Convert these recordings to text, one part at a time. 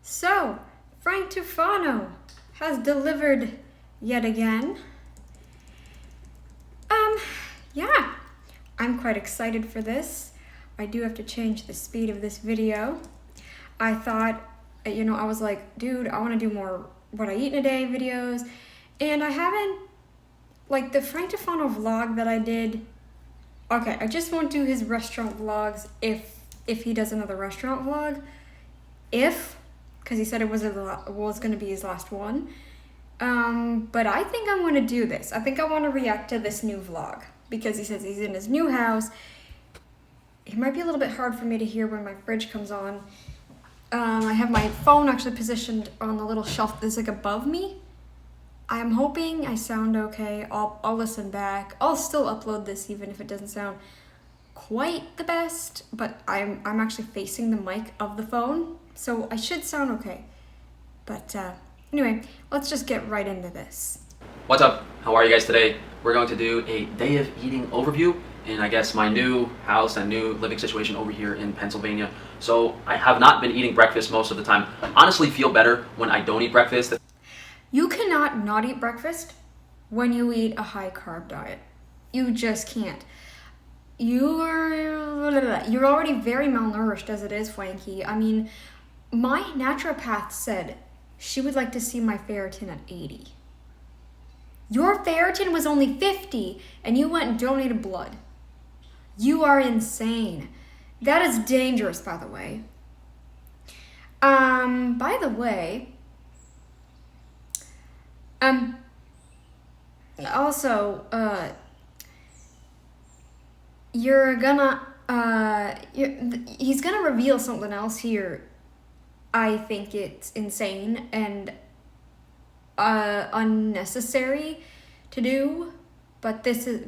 So, Frank Tufano has delivered yet again. Yeah, I'm quite excited for this. I do have to change the speed of this video. I thought, I was like, dude, I want to do more what I eat in a day videos. And I haven't, like the Frank Tufano vlog that I did. Okay, I just won't do his restaurant vlogs if he does another restaurant vlog. Because he said it was going to be his last one. But I think I'm going to do this. I think I want to react to this new vlog because he says he's in his new house. It might be a little bit hard for me to hear when my fridge comes on. I have my phone actually positioned on the little shelf that's like above me. I'm hoping I sound okay. I'll listen back. I'll still upload this even if it doesn't sound quite the best, but I'm actually facing the mic of the phone, so I should sound okay. But anyway, let's just get right into this. What's up? How are you guys today? We're going to do a day of eating overview in, I guess, my new house and new living situation over here in Pennsylvania. So I have not been eating breakfast most of the time. Honestly, feel better when I don't eat breakfast. You cannot not eat breakfast when you eat a high carb diet. You just can't. You're already very malnourished as it is, Frankie. I mean, my naturopath said she would like to see my ferritin at 80. Your ferritin was only 50 and you went and donated blood. You are insane. That is dangerous, by the way. Also, he's gonna reveal something else here. I think it's insane and unnecessary to do, this is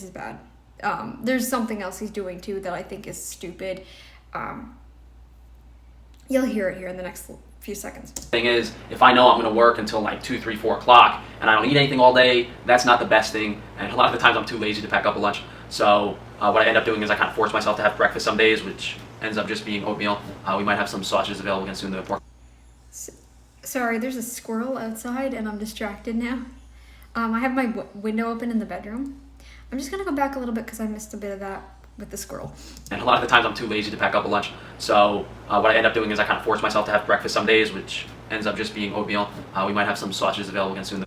bad. There's something else he's doing too that I think is stupid. You'll hear it here in the next few seconds. Thing is, if I know I'm going to work until like 2, 3, 4 o'clock and I don't eat anything all day, that's not the best thing. And a lot of the times I'm too lazy to pack up a lunch. So what I end up doing is I kind of force myself to have breakfast some days, which ends up just being oatmeal. We might have some sausages available again soon. The pork. Sorry, there's a squirrel outside and I'm distracted now. I have my window open in the bedroom. I'm just going to go back a little bit because I missed a bit of that with the squirrel. And a lot of the times I'm too lazy to pack up a lunch. So what I end up doing is I kind of force myself to have breakfast some days, which ends up just being oatmeal. We might have some sausages available again soon.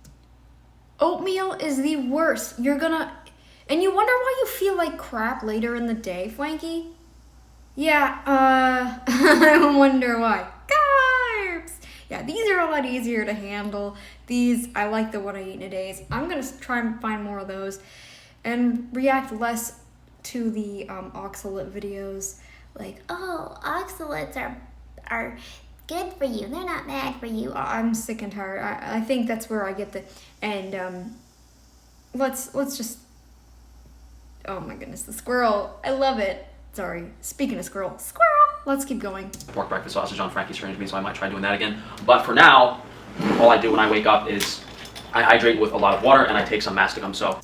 Oatmeal is the worst. And you wonder why you feel like crap later in the day, Frankie? Yeah, I wonder why. Carbs! Yeah, these are a lot easier to handle. I like the what I eat in a day. I'm gonna try and find more of those and react less to the oxalate videos. Like, oh, oxalates are good for you. They're not bad for you. I'm sick and tired. I think that's where I get let's just, oh my goodness, the squirrel. I love it. Sorry, speaking of squirrel, let's keep going. Pork breakfast sausage on Frankie's strange me, so I might try doing that again. But for now, all I do when I wake up is I hydrate with a lot of water and I take some mastic gum. So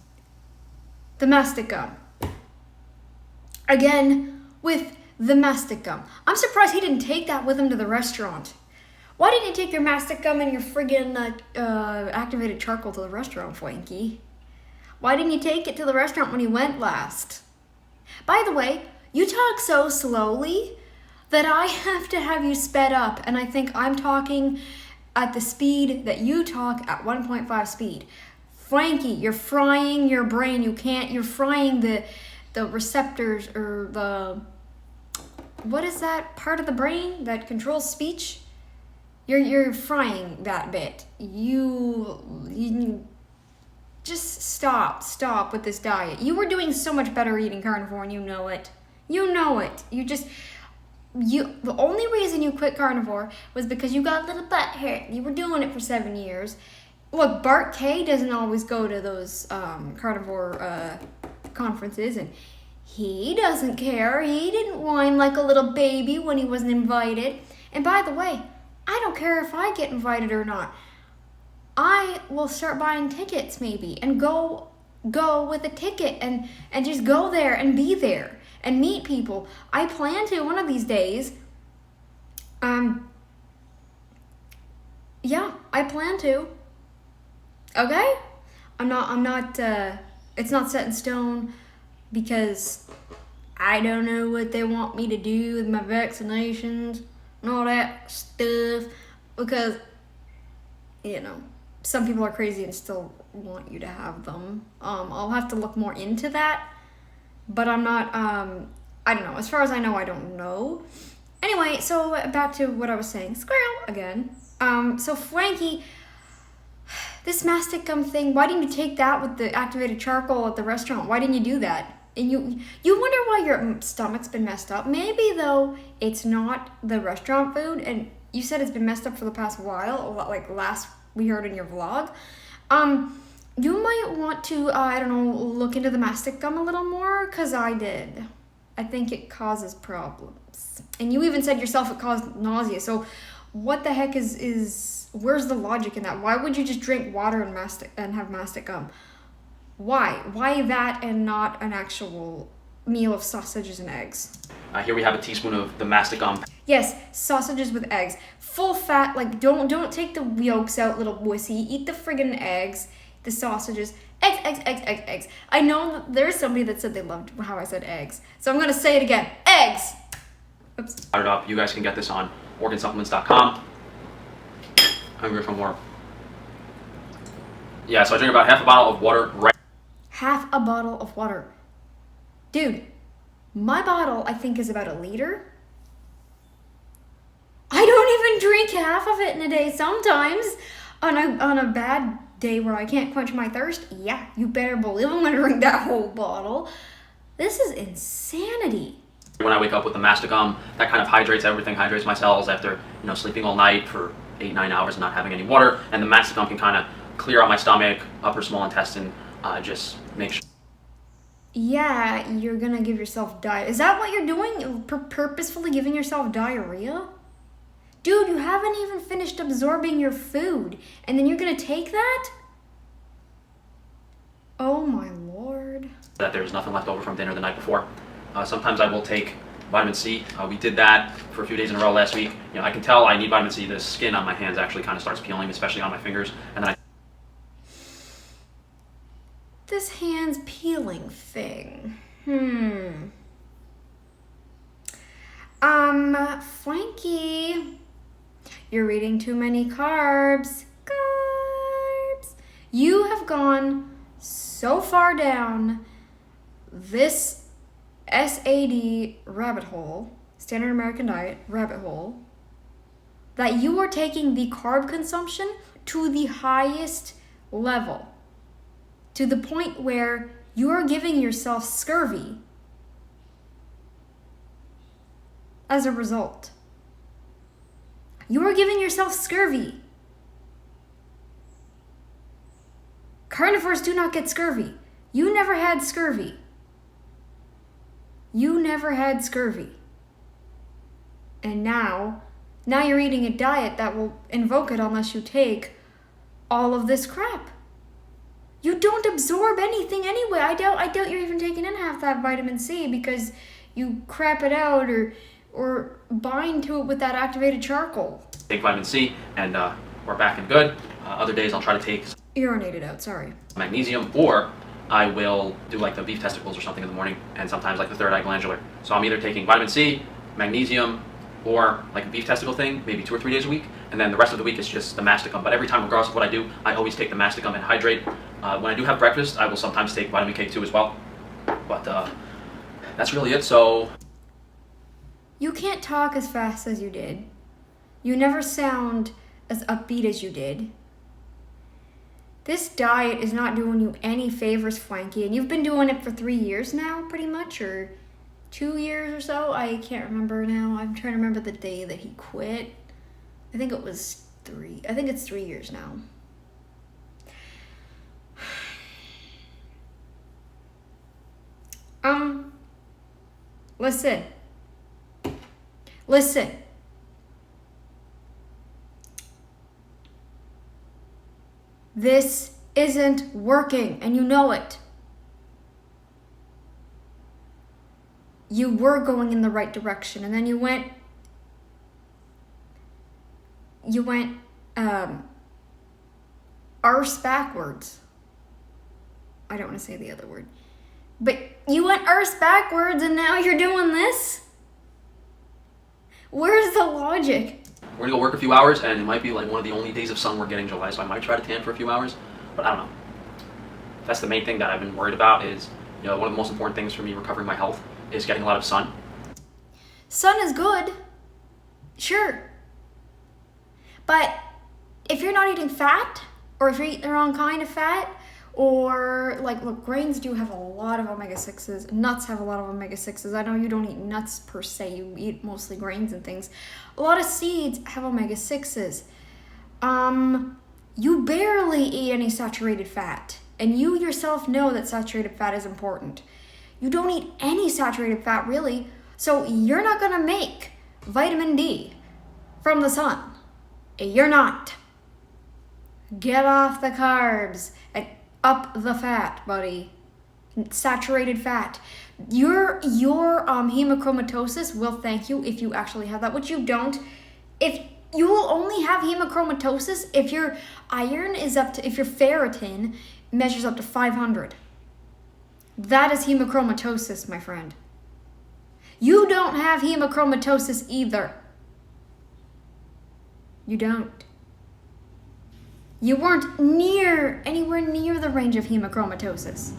the mastic gum. Again, with the mastic gum. I'm surprised he didn't take that with him to the restaurant. Why didn't you take your mastic gum and your friggin' activated charcoal to the restaurant, Frankie? Why didn't you take it to the restaurant when you went last? By the way, you talk so slowly that I have to have you sped up, and I think I'm talking at the speed that you talk at 1.5 speed. Frankie, you're frying your brain. You're frying the receptors, or what is that part of the brain that controls speech? You're frying that bit. You just stop with this diet. You were doing so much better eating carnivore and you know it. The only reason you quit carnivore was because you got a little butt hurt. You were doing it for 7 years. Look, Bart K doesn't always go to those carnivore conferences, and he doesn't care. He didn't whine like a little baby when he wasn't invited. And by the way, I don't care if I get invited or not. I will start buying tickets maybe and go go with a ticket and just go there and be there and meet people. I plan to one of these days. Yeah, I plan to. Okay? I'm not it's not set in stone because I don't know what they want me to do with my vaccinations and all that stuff, because some people are crazy and still want you to have them. I'll have to look more into that, but I'm not I don't know. As far as I know, I don't know. Anyway, so back to what I was saying. Squirrel again. So Frankie, this mastic gum thing, why didn't you take that with the activated charcoal at the restaurant? Why didn't you do that? And you wonder why your stomach's been messed up. Maybe, though, it's not the restaurant food, and you said it's been messed up for the past while, like last we heard in your vlog. You might want to, I don't know, look into the mastic gum a little more, because I did. I think it causes problems. And you even said yourself it caused nausea, so what the heck where's the logic in that? Why would you just drink water and have mastic gum? Why? Why that and not an actual meal of sausages and eggs? Here we have a teaspoon of the mastic gum. Yes, sausages with eggs. Full fat, like don't take the yolks out, little wussy. Eat the friggin' eggs, the sausages. Eggs. I know that there's somebody that said they loved how I said eggs. So I'm gonna say it again. Eggs! Oops. Start it up. You guys can get this on organsupplements.com. Hungry for more. Yeah, so I drink about half a bottle of water right. Half a bottle of water. Dude, my bottle I think is about a liter. I don't even drink half of it in a day. Sometimes on a bad day where I can't quench my thirst, yeah, you better believe I'm gonna drink that whole bottle. This is insanity. When I wake up with the mastic gum, that kind of hydrates everything, hydrates my cells after sleeping all night for 8-9 hours and not having any water, and the mastic gum can kind of clear out my stomach, upper small intestine, just make sure. Yeah, you're gonna give yourself diarrhea. Is that what you're doing? Purposefully giving yourself diarrhea? Dude, you haven't even finished absorbing your food, and then you're gonna take that? Oh my lord. That there's nothing left over from dinner the night before. Sometimes I will take vitamin C. We did that for a few days in a row last week. I can tell I need vitamin C. The skin on my hands actually kind of starts peeling, especially on my fingers, and then this hands peeling thing. Frankie, you're eating too many carbs. You have gone so far down this SAD rabbit hole, standard American diet rabbit hole, that you are taking the carb consumption to the highest level, to the point where you are giving yourself scurvy as a result. You are giving yourself scurvy. Carnivores do not get scurvy. You never had scurvy. You never had scurvy. And now you're eating a diet that will invoke it unless you take all of this crap. You don't absorb anything anyway. I doubt you're even taking in half that vitamin C because you crap it out or bind to it with that activated charcoal. Take vitamin C and we're back and good. Other days I'll try to take urinated out, sorry. Magnesium, or I will do like the beef testicles or something in the morning, and sometimes like the third eye glandular. So I'm either taking vitamin C, magnesium, or like a beef testicle thing, maybe 2 or 3 days a week, and then the rest of the week is just the mastic gum. But every time, regardless of what I do, I always take the mastic gum and hydrate. When I do have breakfast, I will sometimes take vitamin K2 as well. But that's really it, so. You can't talk as fast as you did. You never sound as upbeat as you did. This diet is not doing you any favors, Frankie, and you've been doing it for 3 years now, pretty much, or 2 years or so. I can't remember now. I'm trying to remember the day that he quit. I think it was 3. I think it's 3 years now. Listen. This isn't working, and you know it. you were going in the right direction, and then you went arse backwards. I don't want to say the other word. But you went arse backwards and now you're doing this? Where's the logic? We're gonna go work a few hours, and it might be like one of the only days of sun we're getting in July, so I might try to tan for a few hours, but I don't know. That's the main thing that I've been worried about is, one of the most important things for me recovering my health is getting a lot of sun. Sun is good. Sure. But if you're not eating fat, or if you're eating the wrong kind of fat, or look, grains do have a lot of omega-6s. Nuts have a lot of omega-6s. I know you don't eat nuts per se. You eat mostly grains and things. A lot of seeds have omega-6s. You barely eat any saturated fat. And you yourself know that saturated fat is important. You don't eat any saturated fat, really. So you're not going to make vitamin D from the sun. You're not. Get off the carbs and up the fat, buddy. Saturated fat. Your hemochromatosis will thank you if you actually have that, which you don't. If you will only have hemochromatosis if your iron is if your ferritin measures up to 500. That is hemochromatosis, my friend. You don't have hemochromatosis either. You don't. You weren't anywhere near the range of hemochromatosis.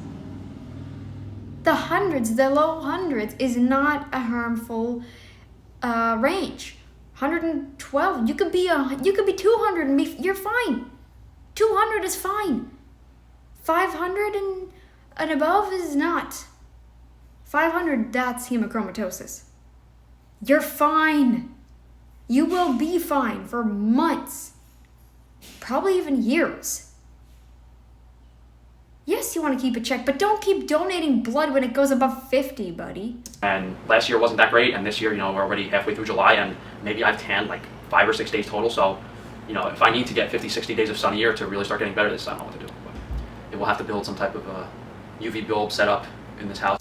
The low hundreds is not a harmful range. 112. You could be 200 and you're fine. 200 is fine. 500 and above is not. 500, that's hemochromatosis. You're fine. You will be fine for months. Probably even years. Yes, you want to keep a check, but don't keep donating blood when it goes above 50, buddy. And last year wasn't that great, and this year, we're already halfway through July, and maybe I've tanned like 5 or 6 days total, so, if I need to get 50, 60 days of sun a year to really start getting better at this, I don't know what to do. But it will have to build some type of UV bulb setup in this house.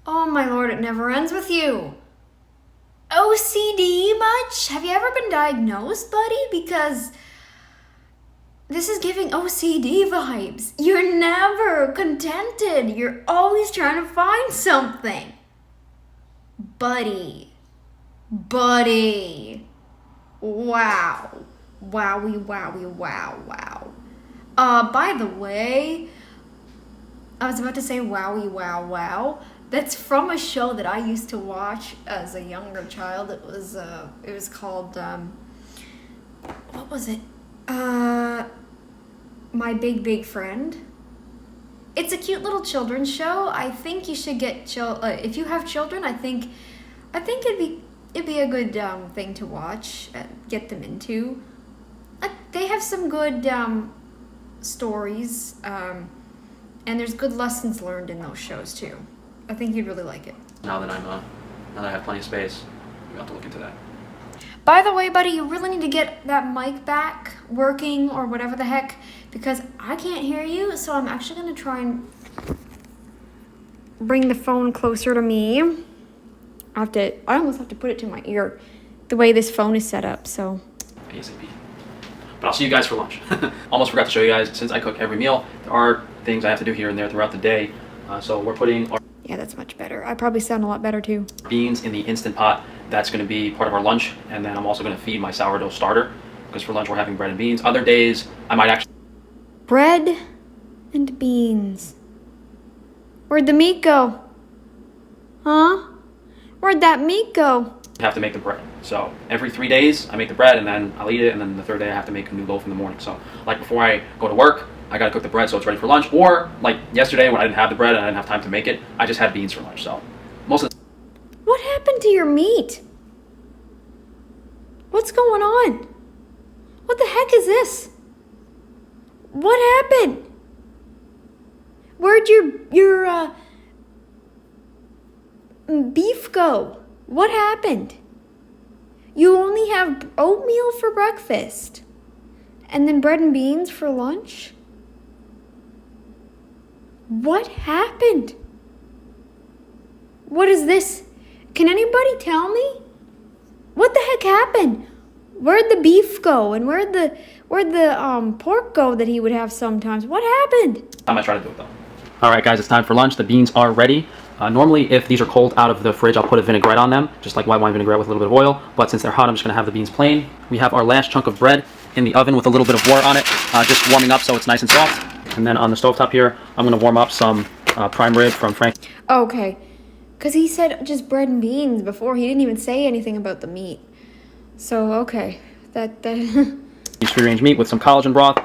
Oh my lord, it never ends with you. OCD much? Have you ever been diagnosed, buddy? Because this is giving OCD vibes. You're never contented. You're always trying to find something. Buddy. Wow. Wowie, wowie, wow. By the way, I was about to say wowie, wow. That's from a show that I used to watch as a younger child. It was called, what was it? My Big Friend. It's a cute little children's show. I think you should get if you have children. I think it'd be a good thing to watch. Get them into. They have some good stories, and there's good lessons learned in those shows too. I think you'd really like it. Now that I have plenty of space, we have to look into that. By the way, buddy, you really need to get that mic back working or whatever the heck, because I can't hear you, so I'm actually going to try and bring the phone closer to me. I almost have to put it to my ear, the way this phone is set up, so. ASAP. But I'll see you guys for lunch. Almost forgot to show you guys, since I cook every meal, there are things I have to do here and there throughout the day. So we're putting our yeah, that's much better. I probably sound a lot better too. beans in the Instant Pot. That's going to be part of our lunch, and then I'm also going to feed my sourdough starter, because for lunch we're having bread and beans. Other days I might actually bread and beans. Where'd the meat go? Huh? Where'd that meat go? have to make the bread. So every 3 days I make the bread, and then I'll eat it, and then the third day I have to make a new loaf in the morning. So like before I go to work, I gotta cook the bread so it's ready for lunch. Or like yesterday when I didn't have the bread and I didn't have time to make it, I just had beans for lunch. So most of the What happened to your meat? What's going on? What the heck is this? What happened? Where'd your beef go? What happened? You only have oatmeal for breakfast and then bread and beans for lunch? What happened? What is this? Can anybody tell me? What the heck happened? Where'd the beef go? And where'd the pork go that he would have sometimes? What happened? I'm gonna try to do it though. All right, guys, it's time for lunch. The beans are ready. Normally, if these are cold out of the fridge, I'll put a vinaigrette on them, just like white wine vinaigrette with a little bit of oil. But since they're hot, I'm just gonna have the beans plain. We have our last chunk of bread in the oven with a little bit of water on it, just warming up so it's nice and soft. And then on the stovetop here, I'm gonna warm up some prime rib from Frankie. Okay, because he said just bread and beans before. He didn't even say anything about the meat. So, okay, that Free-range meat with some collagen broth.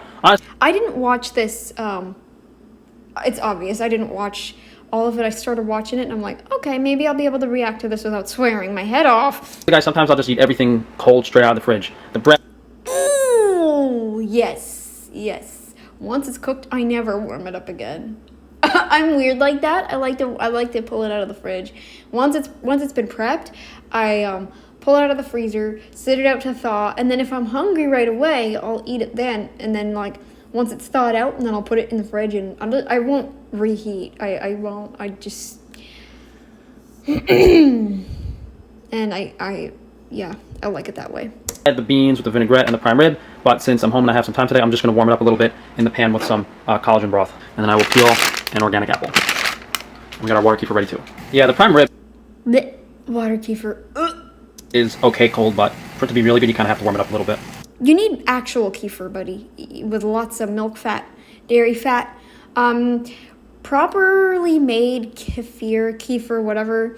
I didn't watch this, it's obvious, I didn't watch all of it. I started watching it and I'm like, okay, maybe I'll be able to react to this without swearing my head off. Guys, sometimes I'll just eat everything cold straight out of the fridge. The bread. Ooh, yes. Once it's cooked, I never warm it up again. I'm weird like that. I like to pull it out of the fridge. Once it's been prepped, I pull it out of the freezer, sit it out to thaw, and then if I'm hungry right away, I'll eat it then. And then like once it's thawed out, and then I'll put it in the fridge, and I won't reheat. I won't. I just and I like it that way. The beans with the vinaigrette and the prime rib, but since I'm home and I have some time today, I'm just going to warm it up a little bit in the pan with some collagen broth, and then I will peel an organic apple. We got our water kefir ready too. Yeah, the prime rib. The water kefir is okay cold, but for it to be really good, you kind of have to warm it up a little bit. You need actual kefir, buddy, with lots of milk fat, dairy fat. Properly made kefir, whatever.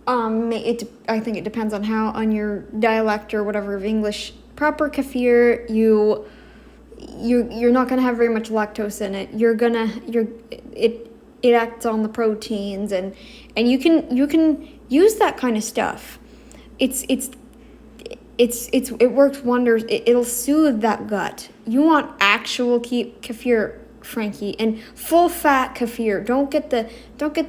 I think it depends on your dialect or whatever of English. Proper kefir, you're not gonna have very much lactose in it. It acts on the proteins and you can use that kind of stuff. It works wonders. It'll soothe that gut. You want actual kefir, Frankie, and full fat kefir. Don't get the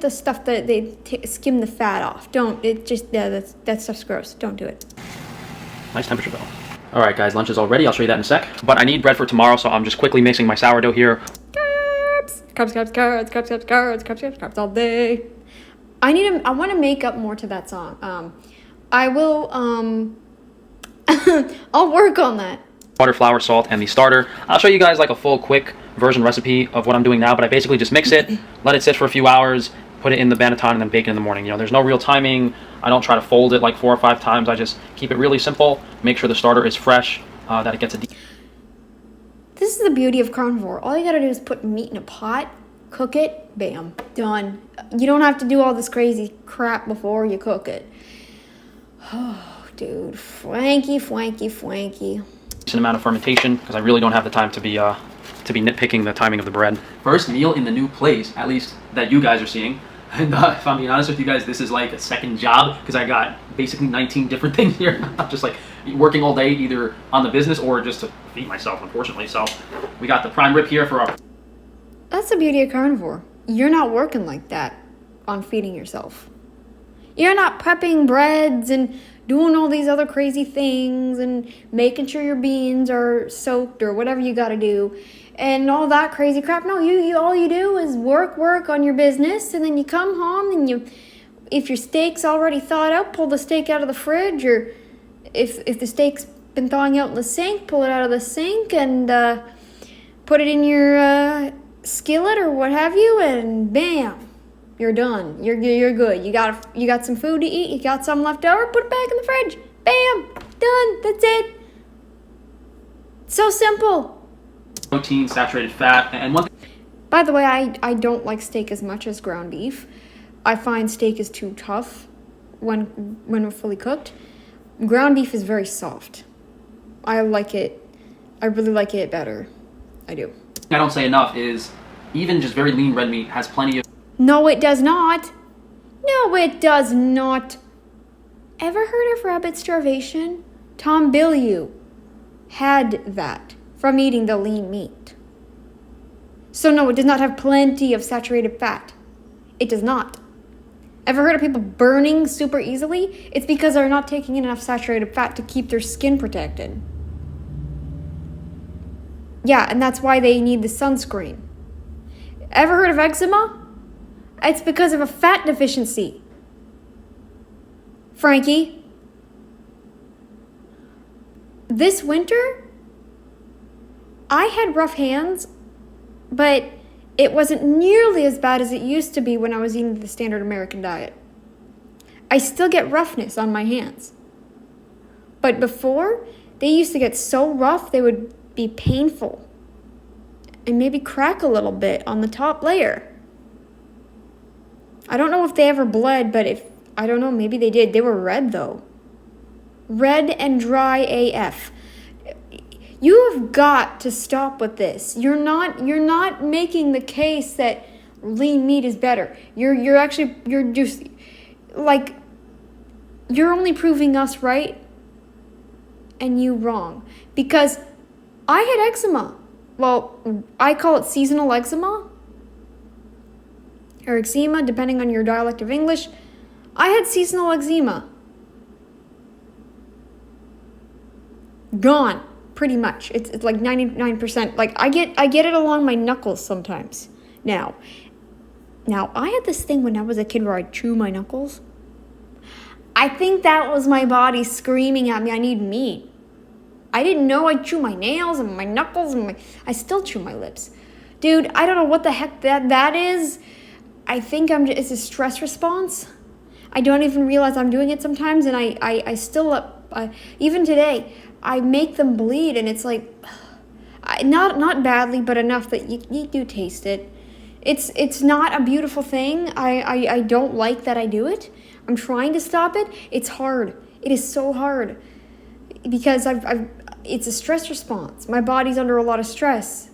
stuff that they skim the fat off. That stuff's gross. Don't do it. Nice temperature though. All right, guys, lunch is all ready. I'll show you that in a sec. But I need bread for tomorrow, so I'm just quickly mixing my sourdough here. Carbs all day. I want to make up more to that song. I will. I'll work on that. Butter, flour, salt, and the starter. I'll show you guys like a full quick version recipe of what I'm doing now, but I basically just mix it, let it sit for a few hours, put it in the banneton, and then bake it in the morning. You know, there's no real timing. I don't try to fold it like 4 or 5 times. I just keep it really simple, make sure the starter is fresh, that it gets a This is the beauty of carnivore. All you gotta do is put meat in a pot, cook it, bam, done. You don't have to do all this crazy crap before you cook it. Oh, dude, Frankie. decent amount of fermentation, because I really don't have the time to be nitpicking the timing of the bread. First meal in the new place, at least that you guys are seeing. And if I'm being honest with you guys, this is like a second job, because I got basically 19 different things here. I'm just like working all day, either on the business or just to feed myself, unfortunately. So we got the prime rib here for our... That's the beauty of carnivore. You're not working like that on feeding yourself. You're not prepping breads and doing all these other crazy things and making sure your beans are soaked or whatever you got to do and all that crazy crap. No, you all you do is work on your business, and then you come home and if your steak's already thawed out, pull the steak out of the fridge, or if the steak's been thawing out in the sink, pull it out of the sink and put it in your skillet or what have you, and bam, you're done. You're good. You got some food to eat. You got some left over. Put it back in the fridge. Bam, done. That's it. So simple. Protein, saturated fat, and one thing... By the way, I don't like steak as much as ground beef. I find steak is too tough when fully cooked. Ground beef is very soft. I like it. I really like it better. I do. I don't say enough is even just very lean red meat has plenty of... No, it does not. No, it does not. Ever heard of rabbit starvation? Tom Bilyeu had that from eating the lean meat. So no, it does not have plenty of saturated fat. It does not. Ever heard of people burning super easily? It's because they're not taking in enough saturated fat to keep their skin protected. Yeah, and that's why they need the sunscreen. Ever heard of eczema? It's because of a fat deficiency. Frankie, this winter, I had rough hands, but it wasn't nearly as bad as it used to be when I was eating the standard American diet. I still get roughness on my hands. But before, they used to get so rough they would be painful and maybe crack a little bit on the top layer. I don't know if they ever bled, but I don't know, maybe they did. They were red though. Red and dry AF. You have got to stop with this. You're not making the case that lean meat is better. You're just like, you're only proving us right and you wrong. Because I had eczema. Well, I call it seasonal eczema or eczema, depending on your dialect of English. I had seasonal eczema. Gone, pretty much. It's like 99%. Like I get it along my knuckles sometimes. Now I had this thing when I was a kid where I'd chew my knuckles. I think that was my body screaming at me, I need meat. I didn't know I'd chew my nails and my knuckles and I still chew my lips. Dude, I don't know what the heck that is. I think it's a stress response. I don't even realize I'm doing it sometimes, and I still, even today, I make them bleed, and it's like, not badly, but enough that you do taste it. It's not a beautiful thing. I don't like that I do it. I'm trying to stop it. It's hard. It is so hard because it's a stress response. My body's under a lot of stress.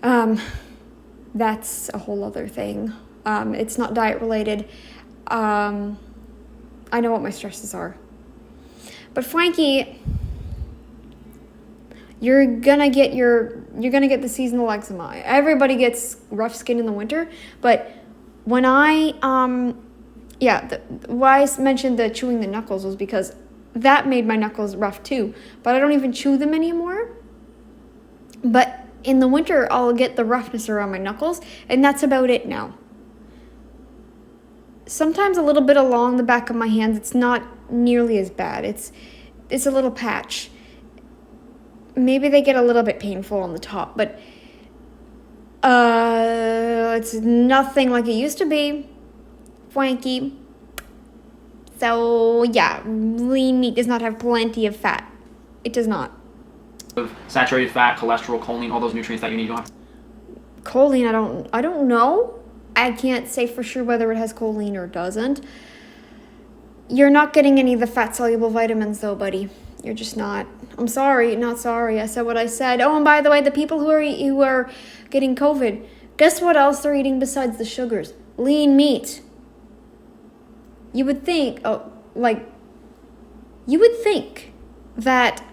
That's a whole other thing. It's not diet related. I know what my stresses are. But Frankie, you're gonna get the seasonal eczema. Everybody gets rough skin in the winter, but when why I mentioned the chewing the knuckles was because that made my knuckles rough too. But I don't even chew them anymore. But in the winter, I'll get the roughness around my knuckles, and that's about it now. Sometimes a little bit along the back of my hands. It's not nearly as bad. It's a little patch. Maybe they get a little bit painful on the top, but it's nothing like it used to be, Frankie. So yeah, lean meat does not have plenty of fat. It does not. Saturated fat, cholesterol, choline, all those nutrients that you need. Choline, I don't know. I can't say for sure whether it has choline or doesn't. You're not getting any of the fat-soluble vitamins though, buddy. You're just not. I'm sorry, not sorry. I said what I said. Oh, and by the way, the people who are getting COVID, guess what else they're eating besides the sugars? Lean meat. You would think, that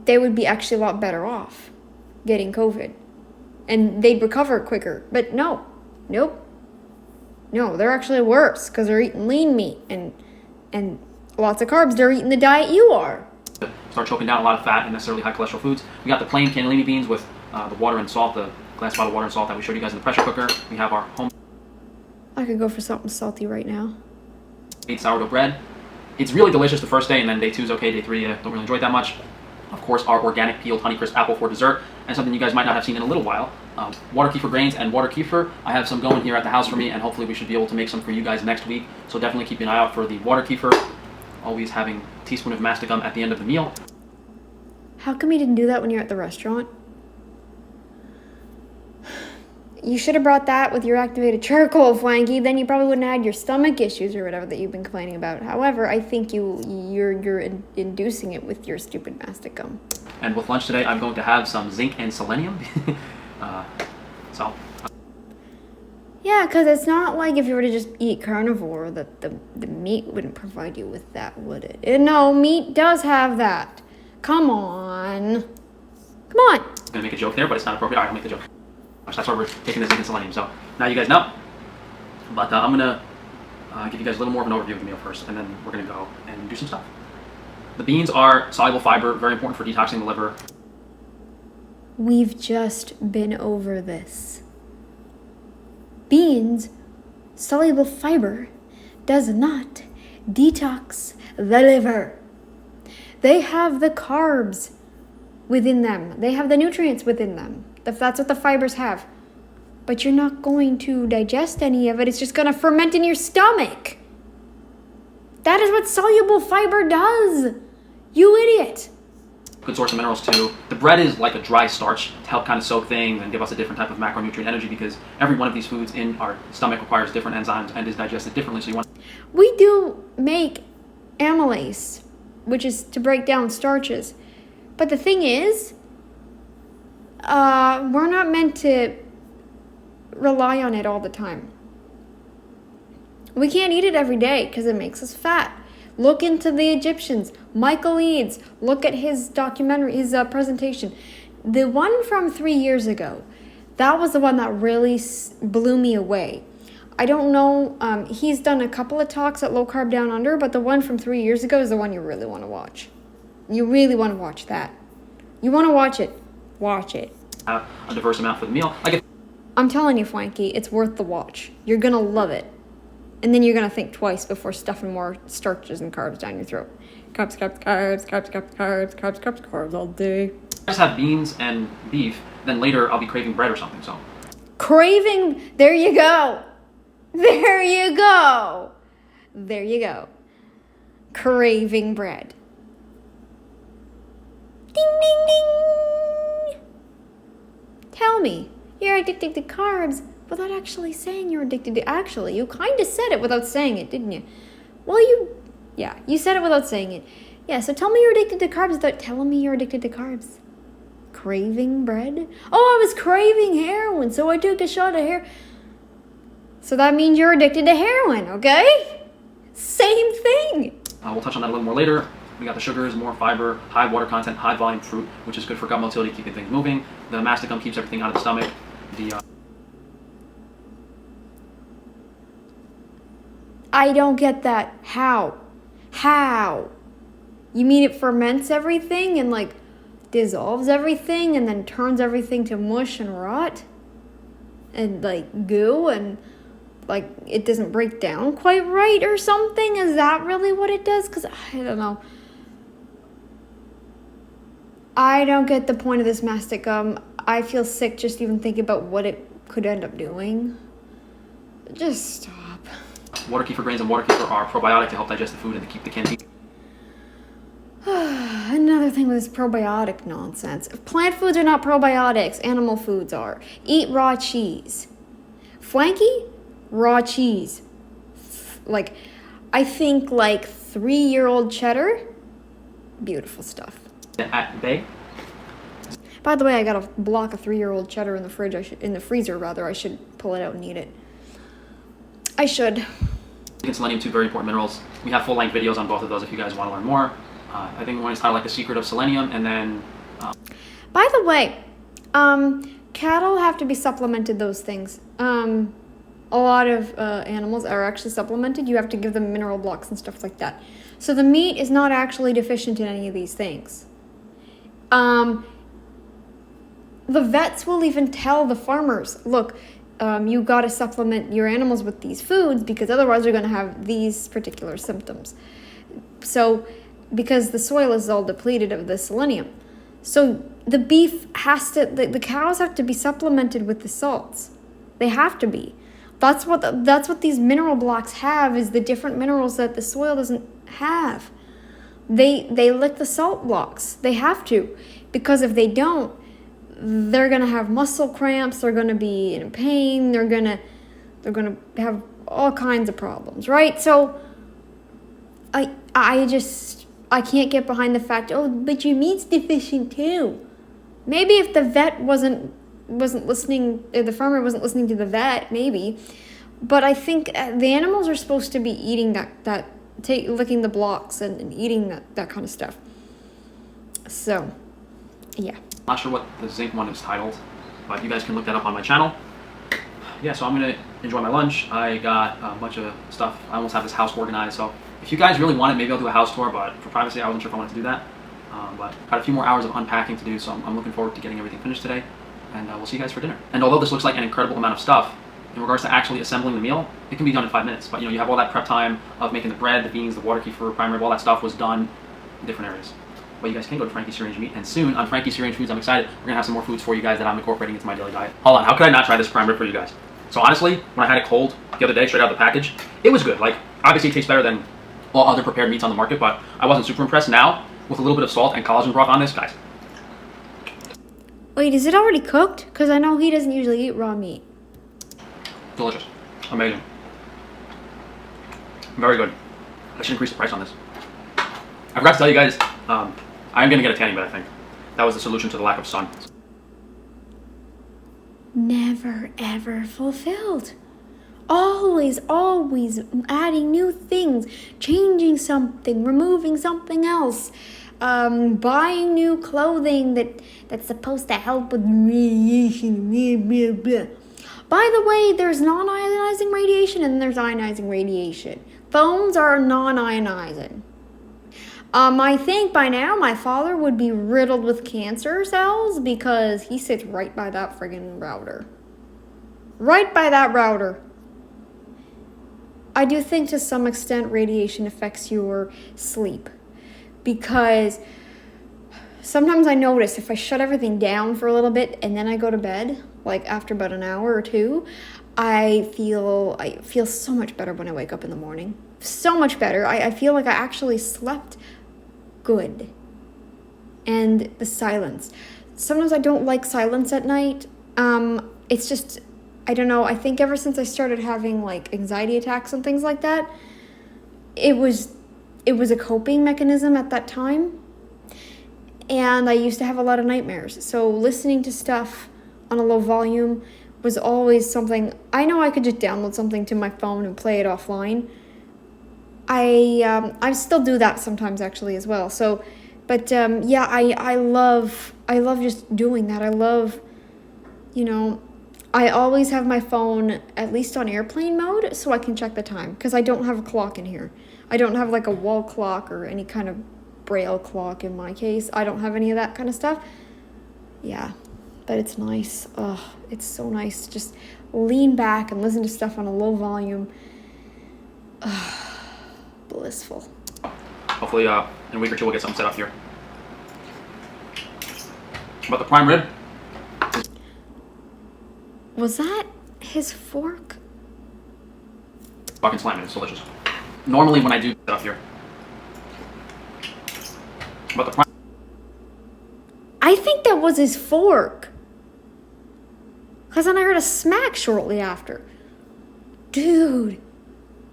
they would be actually a lot better off getting COVID. And they'd recover quicker. But nope. No, they're actually worse because they're eating lean meat and lots of carbs. They're eating the diet you are. Start choking down a lot of fat and necessarily high cholesterol foods. We got the plain cannellini beans with the water and salt, the glass bottle of water and salt that we showed you guys in the pressure cooker. We have our home. I could go for something salty right now. Made sourdough bread. It's really delicious the first day, and then day 2 is okay. Day 3, don't really enjoy it that much. Of course, our organic peeled Honeycrisp apple for dessert, and something you guys might not have seen in a little while. Water kefir grains and water kefir. I have some going here at the house for me, and hopefully we should be able to make some for you guys next week. So definitely keep an eye out for the water kefir. Always having a teaspoon of mastic gum at the end of the meal. How come you didn't do that when you're at the restaurant? You should have brought that with your activated charcoal, Frankie. Then you probably wouldn't have had your stomach issues or whatever that you've been complaining about. However, I think you're inducing it with your stupid mastic gum. And with lunch today, I'm going to have some zinc and selenium. Yeah, because it's not like if you were to just eat carnivore, that the meat wouldn't provide you with that, would it? No, meat does have that. Come on. I'm going to make a joke there, but it's not appropriate. All right, I'll make the joke. That's why we're taking the zinc and selenium. So now you guys know. But I'm going to give you guys a little more of an overview of the meal first, and then we're going to go and do some stuff. The beans are soluble fiber, very important for detoxing the liver. We've just been over this. Beans, soluble fiber, does not detox the liver. They have the carbs within them. They have the nutrients within them. That's what the fibers have. But you're not going to digest any of it. It's just going to ferment in your stomach. That is what soluble fiber does. You idiot. Good source of minerals too. The bread is like a dry starch to help kind of soak things and give us a different type of macronutrient energy, because every one of these foods in our stomach requires different enzymes and is digested differently. So you want. We do make amylase, which is to break down starches. But the thing is, we're not meant to rely on it all the time. We can't eat it every day because it makes us fat. Look into the Egyptians. Michael Eads, look at his documentary, his presentation. The one from 3 years ago, that was the one that really blew me away. I don't know, he's done a couple of talks at Low Carb Down Under, but the one from 3 years ago is the one you really want to watch. You really want to watch that. You want to watch it. Watch it. A diverse amount for the meal. I'm telling you, Frankie, it's worth the watch. You're going to love it. And then you're going to think twice before stuffing more starches and carbs down your throat. Carbs, carbs, carbs, carbs, carbs, carbs, carbs, carbs, carbs all day. I just have beans and beef, then later I'll be craving bread or something, so. Craving, there you go. There you go. There you go. Craving bread. Ding, ding, ding. Tell me, you're addicted to carbs without actually saying you're addicted to. Actually, you kind of said it without saying it, didn't you? Well, you said it without saying it. Yeah, so tell me you're addicted to carbs without telling me you're addicted to carbs. Craving bread? Oh, I was craving heroin, so I took a shot of heroin. So that means you're addicted to heroin, okay? Same thing. We'll touch on that a little more later. We got the sugars, more fiber, high water content, high volume fruit, which is good for gut motility, keeping things moving. The mastic gum keeps everything out of the stomach. I don't get that. How? How? You mean it ferments everything and like dissolves everything and then turns everything to mush and rot? And like goo and like it doesn't break down quite right or something? Is that really what it does? Because I don't know. I don't get the point of this mastic gum. I feel sick just even thinking about what it could end up doing. Just stop. Water kefir grains and water kefir are probiotic to help digest the food and to keep the canteen. Another thing with this probiotic nonsense. Plant foods are not probiotics. Animal foods are. Eat raw cheese. Frankie? Raw cheese. Like, I think like 3-year-old cheddar. Beautiful stuff. At bay. By the way, I got a block of 3-year-old cheddar in the fridge. In the freezer, rather. I should pull it out and eat it. I should. And selenium, two very important minerals. We have full-length videos on both of those if you guys want to learn more. I think one is titled like The Secret of Selenium, and then... By the way, cattle have to be supplemented, those things. A lot of animals are actually supplemented. You have to give them mineral blocks and stuff like that. So the meat is not actually deficient in any of these things. The vets will even tell the farmers, look, you got to supplement your animals with these foods because otherwise you're going to have these particular symptoms. So, because the soil is all depleted of the selenium. So the beef has to, the cows have to be supplemented with the salts. They have to be. That's what these mineral blocks have, is the different minerals that the soil doesn't have. They lick the salt blocks. They have to, because if they don't, they're gonna have muscle cramps. They're gonna be in pain. They're gonna have all kinds of problems, right? So I can't get behind the fact, oh, but your meat's deficient too. Maybe if the vet wasn't listening, the farmer wasn't listening to the vet, maybe. But I think the animals are supposed to be eating licking the blocks and eating that kind of stuff. So, yeah. Not sure what the zinc one is titled, but you guys can look that up on my channel. Yeah, so I'm gonna enjoy my lunch. I got a bunch of stuff. I almost have this house organized, so if you guys really want it, maybe I'll do a house tour, but for privacy, I wasn't sure if I wanted to do that. But got a few more hours of unpacking to do, so I'm looking forward to getting everything finished today, and we'll see you guys for dinner. And although this looks like an incredible amount of stuff, in regards to actually assembling the meal, it can be done in 5 minutes. But you have all that prep time of making the bread, the beans, the water kefir, prime rib, all that stuff was done in different areas. But you guys can go to Frankie's Free Range Meat, and soon on Frankie's Free Range Foods, I'm excited. We're gonna have some more foods for you guys that I'm incorporating into my daily diet. Hold on, how could I not try this prime rib for you guys? So honestly, when I had it cold the other day, straight out of the package, it was good. Like, obviously it tastes better than all other prepared meats on the market, but I wasn't super impressed. Now, with a little bit of salt and collagen broth on this, guys. Wait, is it already cooked? Because I know he doesn't usually eat raw meat. Delicious. Amazing. Very good. I should increase the price on this. I forgot to tell you guys, I'm going to get a tanning bed, I think. That was the solution to the lack of sun. Never, ever fulfilled. Always adding new things, changing something, removing something else, buying new clothing that's supposed to help with radiation, blah, blah, blah. By the way, there's non-ionizing radiation and there's ionizing radiation. Phones are non-ionizing. I think by now my father would be riddled with cancer cells because he sits right by that friggin' router. Right by that router. I do think to some extent radiation affects your sleep because sometimes I notice if I shut everything down for a little bit and then I go to bed, like after about an hour or two, I feel so much better when I wake up in the morning. So much better. I feel like I actually slept good. And the silence. Sometimes I don't like silence at night. It's just, I don't know. I think ever since I started having like anxiety attacks and things like that, it was a coping mechanism at that time. And I used to have a lot of nightmares. So listening to stuff on a low volume was always something. I know I could just download something to my phone and play it offline. I still do that sometimes actually as well. So, but yeah, I love just doing that. I love, I always have my phone at least on airplane mode so I can check the time because I don't have a clock in here. I don't have like a wall clock or any kind of braille clock in my case. I don't have any of that kind of stuff. Yeah, but it's nice. Oh, it's so nice to just lean back and listen to stuff on a low volume. Blissful. Hopefully in a week or two we'll get something set up here. But the prime rib. Was that his fork? Fucking slamming, it's delicious. Normally when I do stuff here. But the prime. I think that was his fork. Because then I heard a smack shortly after. Dude,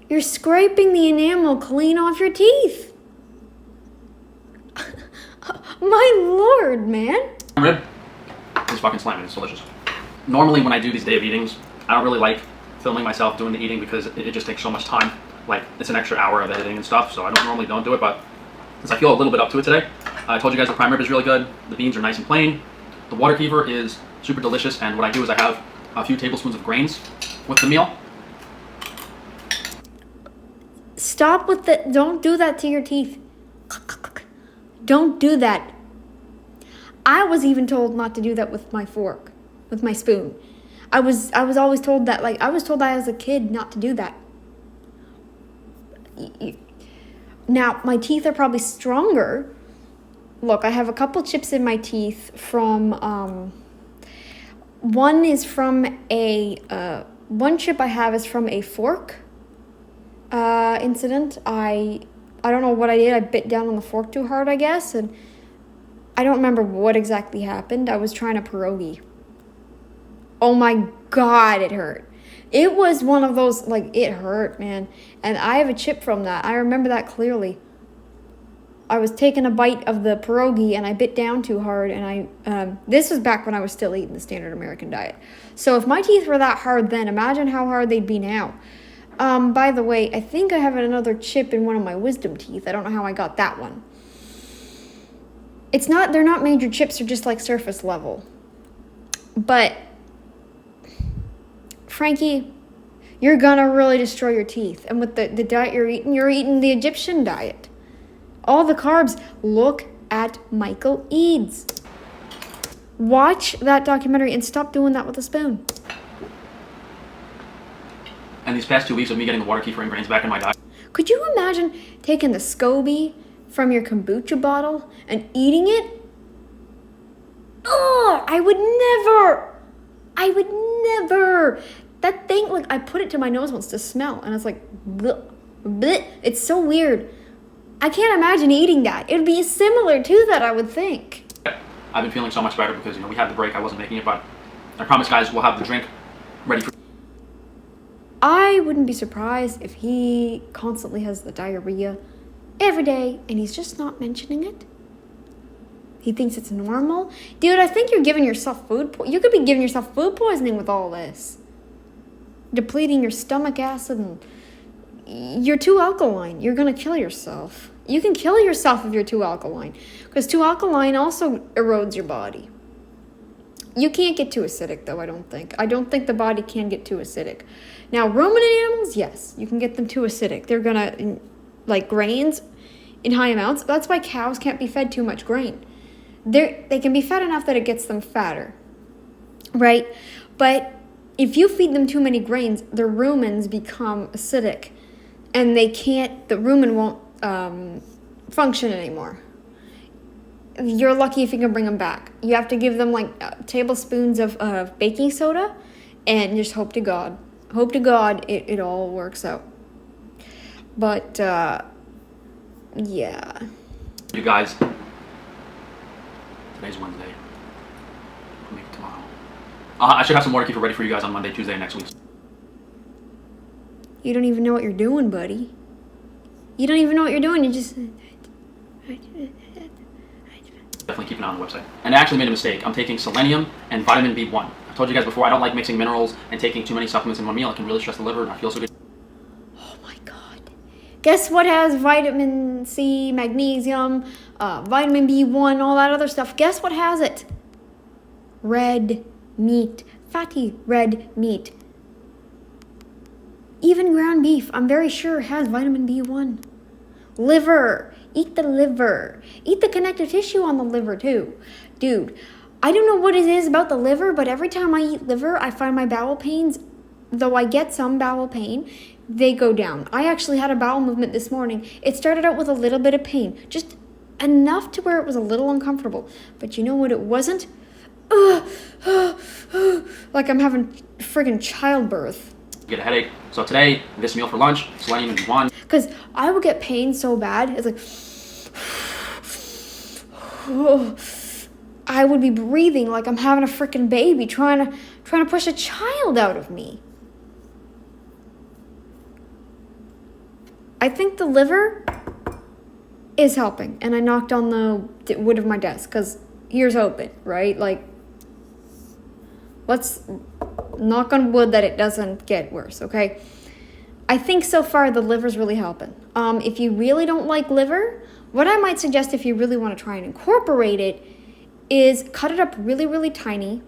you're scraping the enamel clean off your teeth. My lord, man. Rib is fucking slamming, it's delicious. Normally when I do these day of eatings, I don't really like filming myself doing the eating because it just takes so much time. Like, it's an extra hour of editing and stuff, so I normally don't do it, but since I feel a little bit up to it today, I told you guys the prime rib is really good. The beans are nice and plain. The water kefir is super delicious, and what I do is I have a few tablespoons of grains with the meal. Stop with the, don't do that to your teeth. Don't do that. I was even told not to do that with my fork, with my spoon. I was always told that, like, I was told that as a kid not to do that. Now, my teeth are probably stronger. Look, I have a couple chips in my teeth from, one is from a, one chip I have is from a fork incident. I don't know what I did. I bit down on the fork too hard, I guess, and I don't remember what exactly happened. I was trying a pierogi. Oh my God, it hurt. It was one of those, like, it hurt, man. And I have a chip from that. I remember that clearly. I was taking a bite of the pierogi and I bit down too hard, and this was back when I was still eating the standard American diet. So if my teeth were that hard then, imagine how hard they'd be now. By the way, I think I have another chip in one of my wisdom teeth. I don't know how I got that one. They're not major chips, they're just like surface level. But, Frankie, you're gonna really destroy your teeth. And with the diet you're eating the Egyptian diet. All the carbs. Look at Michael Eads. Watch that documentary and stop doing that with a spoon. And these past 2 weeks of me getting the water kefir and grains back in my diet. Could you imagine taking the SCOBY from your kombucha bottle and eating it? Oh, I would never. That thing, like, I put it to my nose once to smell, and it's like, bleh, bleh. It's so weird. I can't imagine eating that. It would be similar to that, I would think. I've been feeling so much better because, we had the break. I wasn't making it, but I promise, guys, we'll have the drink ready for. I wouldn't be surprised if he constantly has the diarrhea every day and he's just not mentioning it. He thinks it's normal. Dude, I think you're giving yourself you could be giving yourself food poisoning with all this. Depleting your stomach acid, and you're too alkaline. You're going to kill yourself. You can kill yourself if you're too alkaline, because too alkaline also erodes your body. You can't get too acidic, though, I don't think. I don't think the body can get too acidic. Now, ruminant animals, yes, you can get them too acidic. They're going to, like grains in high amounts. That's why cows can't be fed too much grain. They can be fed enough that it gets them fatter, right? But if you feed them too many grains, their rumens become acidic, and the rumen won't function anymore. You're lucky if you can bring them back. You have to give them like tablespoons of baking soda and just hope to God it all works out. But, yeah. You guys, today's Wednesday. I'll make it tomorrow. I should have some water kefir ready for you guys on Monday, Tuesday, next week. You don't even know what you're doing, buddy. You don't even know what you're doing. You just... Definitely keep an eye on the website. And I actually made a mistake. I'm taking selenium and vitamin B1. I told you guys before, I don't like mixing minerals and taking too many supplements in one meal. It can really stress the liver and I feel so good. Oh my God. Guess what has vitamin C, magnesium, vitamin B1, all that other stuff? Guess what has it? Red meat. Fatty red meat. Even ground beef, I'm very sure, has vitamin B1. Liver. Eat the liver. Eat the connective tissue on the liver too. Dude, I don't know what it is about the liver, but every time I eat liver, I find my bowel pains, though I get some bowel pain, they go down. I actually had a bowel movement this morning. It started out with a little bit of pain, just enough to where it was a little uncomfortable. But you know what it wasn't? Like I'm having friggin' childbirth. Get a headache. So today, this meal for lunch, selenium and B1. Because I would get pain so bad, it's like, I would be breathing like I'm having a freaking baby, trying to push a child out of me. I think the liver is helping, and I knocked on the wood of my desk because here's hoping, right? Like, let's knock on wood that it doesn't get worse, okay? I think so far the liver's really helping. If you really don't like liver, what I might suggest if you really want to try and incorporate it is cut it up really, really tiny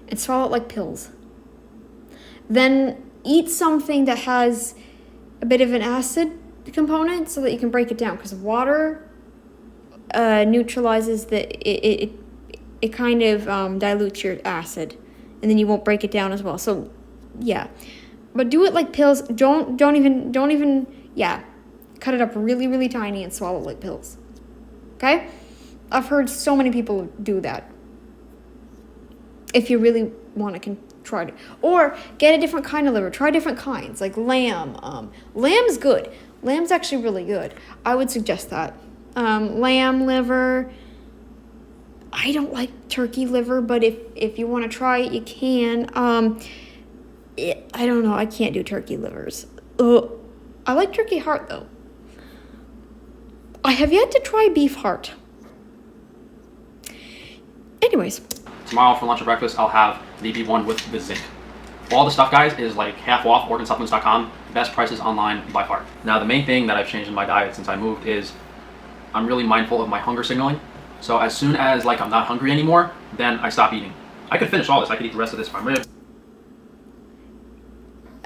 and swallow it like pills. Then eat something that has a bit of an acid component so that you can break it down, because water neutralizes it kind of dilutes your acid, and then you won't break it down as well. So yeah, but do it like pills. Don't even cut it up really, really tiny and swallow it like pills. Okay? I've heard so many people do that. If you really want to try it. Or get a different kind of liver. Try different kinds, like lamb. Lamb's good. Lamb's actually really good. I would suggest that. Lamb liver. I don't like turkey liver, but if you want to try it, you can. I don't know. I can't do turkey livers. I like turkey heart, though. I have yet to try beef heart. Anyways. Tomorrow for lunch or breakfast, I'll have the B1 with the zinc. All the stuff, guys, is like half off, organsupplements.com. Best prices online by far. Now, the main thing that I've changed in my diet since I moved is I'm really mindful of my hunger signaling. So as soon as I'm not hungry anymore, then I stop eating. I could finish all this. I could eat the rest of this if I'm ready.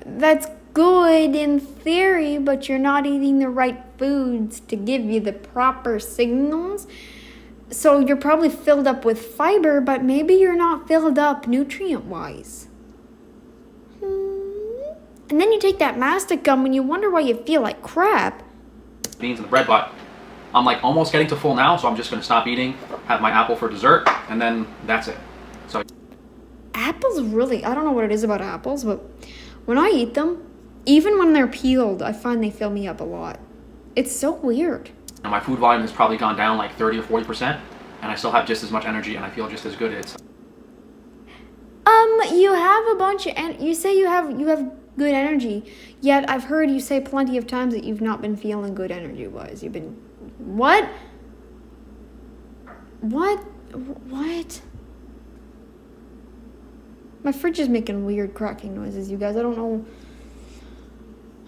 That's good in theory, but you're not eating the right foods to give you the proper signals. So you're probably filled up with fiber, but maybe you're not filled up nutrient-wise. And then you take that mastic gum and you wonder why you feel like crap. Beans and the bread, but I'm like almost getting to full now, so I'm just going to stop eating, have my apple for dessert, and then that's it. So Apples really, I don't know what it is about apples, but when I eat them, even when they're peeled, I find they fill me up a lot. It's so weird. my food volume has probably gone down like 30 or 40%, and I still have just as much energy and I feel just as good. It's You have a bunch of, you say you have good energy, yet I've heard you say plenty of times that you've not been feeling good energy-wise. You've been, what? My fridge is making weird cracking noises, you guys. I don't know.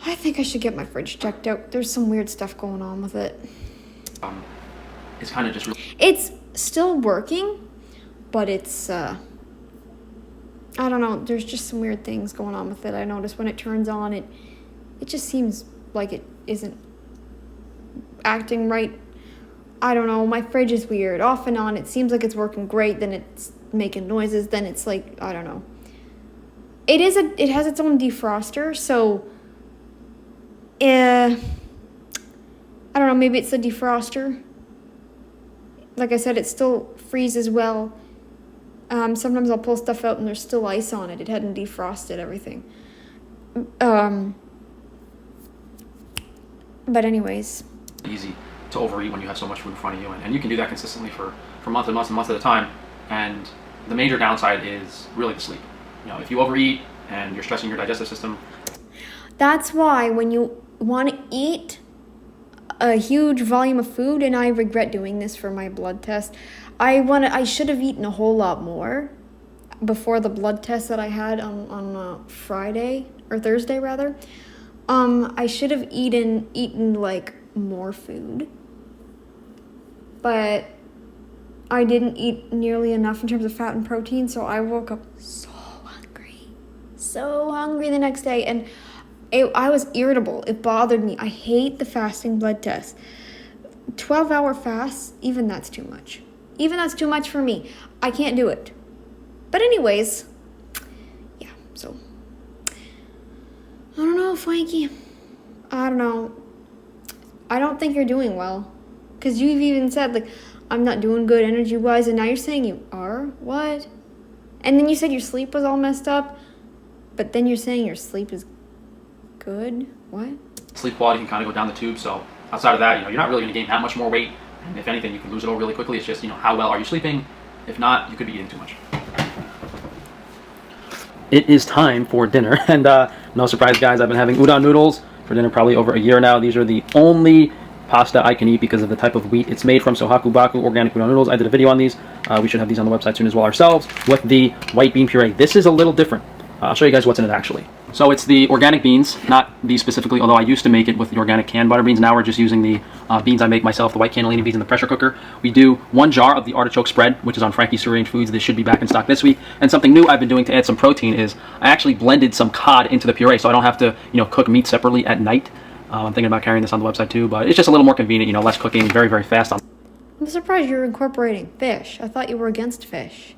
I think I should get my fridge checked out. There's some weird stuff going on with it. it's kind of just It's still working, but it's, I don't know. There's just some weird things going on with it. I notice when it turns on, it just seems like it isn't acting right. I don't know. My fridge is weird. Off and on, it seems like it's working great. Then it's making noises. Then it's like, I don't know. It has its own defroster, so I don't know. Maybe it's the defroster. Like I said, it still freezes well. Sometimes I'll pull stuff out and there's still ice on it. It hadn't defrosted everything. But anyways. easy to overeat when you have so much food in front of you, and you can do that consistently for months and months and months at a time. And the major downside is really the sleep. If you overeat and you're stressing your digestive system. That's why when you want to eat a huge volume of food, and I regret doing this for my blood test, I should have eaten a whole lot more before the blood test that I had on Friday or Thursday rather. I should have eaten like more food, but I didn't eat nearly enough in terms of fat and protein, so I woke up so hungry the next day, and I was irritable. It bothered me. I hate the fasting blood test. 12-hour fasts, even that's too much. Even that's too much for me. I can't do it. But anyways, yeah, so I don't know, Frankie. I don't know. I don't think you're doing well. Because you've even said, like, I'm not doing good energy-wise, and now you're saying you are? What? And then you said your sleep was all messed up, but then you're saying your sleep is good? What? Sleep quality can kind of go down the tube, so outside of that, you're not really going to gain that much more weight, and if anything, you can lose it all really quickly. It's just, how well are you sleeping? If not, you could be eating too much. It is time for dinner, and no surprise, guys, I've been having udon noodles for dinner probably over a year now. These are the only pasta I can eat because of the type of wheat it's made from. So Hakubaku organic udon noodles. I did a video on these. We should have these on the website soon as well ourselves with the white bean puree. This is a little different. I'll show you guys what's in it actually. So it's the organic beans, not these specifically, although I used to make it with the organic canned butter beans. Now we're just using the beans I make myself, the white cannellini beans in the pressure cooker. We do 1 jar of the artichoke spread, which is on Frankie's Surrange Foods. This should be back in stock this week. And something new I've been doing to add some protein is I actually blended some cod into the puree, so I don't have to, cook meat separately at night. I'm thinking about carrying this on the website too, but it's just a little more convenient, less cooking, very, very fast. I'm surprised you're incorporating fish. I thought you were against fish.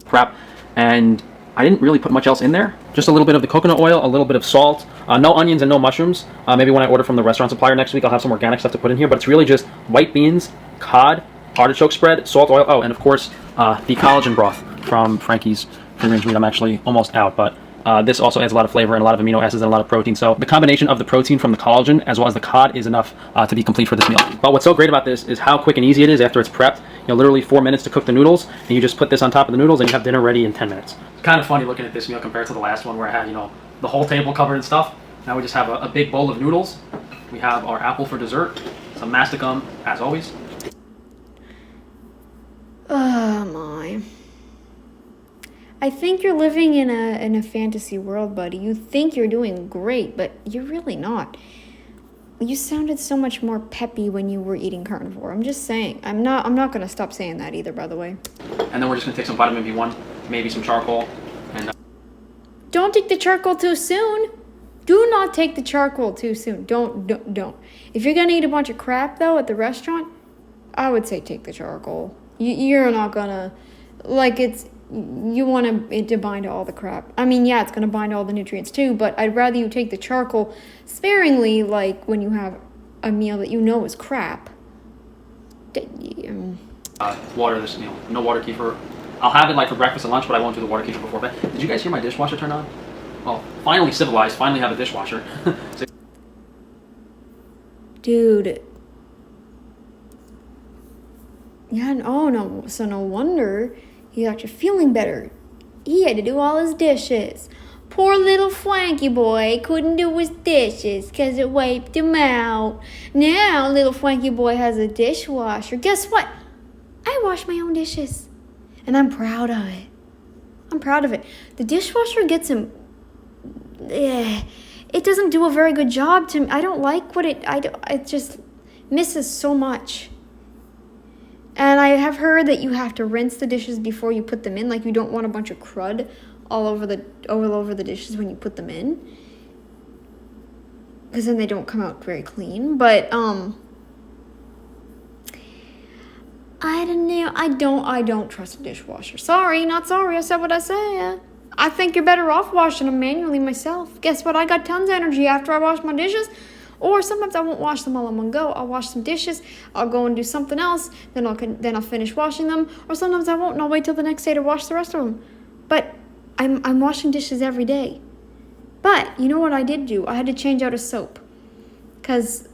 Crap. And I didn't really put much else in there. Just a little bit of the coconut oil, a little bit of salt, no onions and no mushrooms. Maybe when I order from the restaurant supplier next week, I'll have some organic stuff to put in here, but it's really just white beans, cod, artichoke spread, salt, oil, and of course, the collagen broth from Frankie's Free Range Meat. I'm actually almost out, but this also adds a lot of flavor and a lot of amino acids and a lot of protein. So the combination of the protein from the collagen as well as the cod is enough to be complete for this meal. But what's so great about this is how quick and easy it is after it's prepped. Literally 4 minutes to cook the noodles, and you just put this on top of the noodles and you have dinner ready in 10 minutes. It's kind of funny looking at this meal compared to the last one where I had, the whole table covered in stuff. Now we just have a big bowl of noodles. We have our apple for dessert, some mastic gum, as always. Oh my. I think you're living in a fantasy world, buddy. You think you're doing great, but you're really not. You sounded so much more peppy when you were eating carnivore. I'm just saying. I'm not going to stop saying that either, by the way. And then we're just going to take some vitamin B1, maybe some charcoal. And don't take the charcoal too soon. Do not take the charcoal too soon. Don't. If you're going to eat a bunch of crap, though, at the restaurant, I would say take the charcoal. You're not going to... Like, you want it to bind to all the crap. I mean, yeah, it's going to bind to all the nutrients too, but I'd rather you take the charcoal sparingly, like when you have a meal that you know is crap. Water this meal. No water kefir. I'll have it like for breakfast and lunch, but I won't do the water kefir before bed. Did you guys hear my dishwasher turn on? Well, finally civilized. Finally have a dishwasher. Dude. Yeah, oh no, so no wonder he's actually feeling better. He had to do all his dishes. Poor little Frankie boy couldn't do his dishes because it wiped him out. Now little Frankie boy has a dishwasher. Guess what? I wash my own dishes. And I'm proud of it. I'm proud of it. The dishwasher gets him... it doesn't do a very good job to me. I don't like what it just misses so much. And I have heard that you have to rinse the dishes before you put them in. Like, you don't want a bunch of crud all over the dishes when you put them in, because then they don't come out very clean. But I don't know. I don't trust a dishwasher. Sorry, not sorry. I said what I said. I think you're better off washing them manually myself. Guess what? I got tons of energy after I wash my dishes. Or sometimes I won't wash them all in one go. I'll wash some dishes. I'll go and do something else. Then I'll finish washing them. Or sometimes I won't, and I'll wait till the next day to wash the rest of them. But I'm washing dishes every day. But you know what I did do? I had to change out a soap, because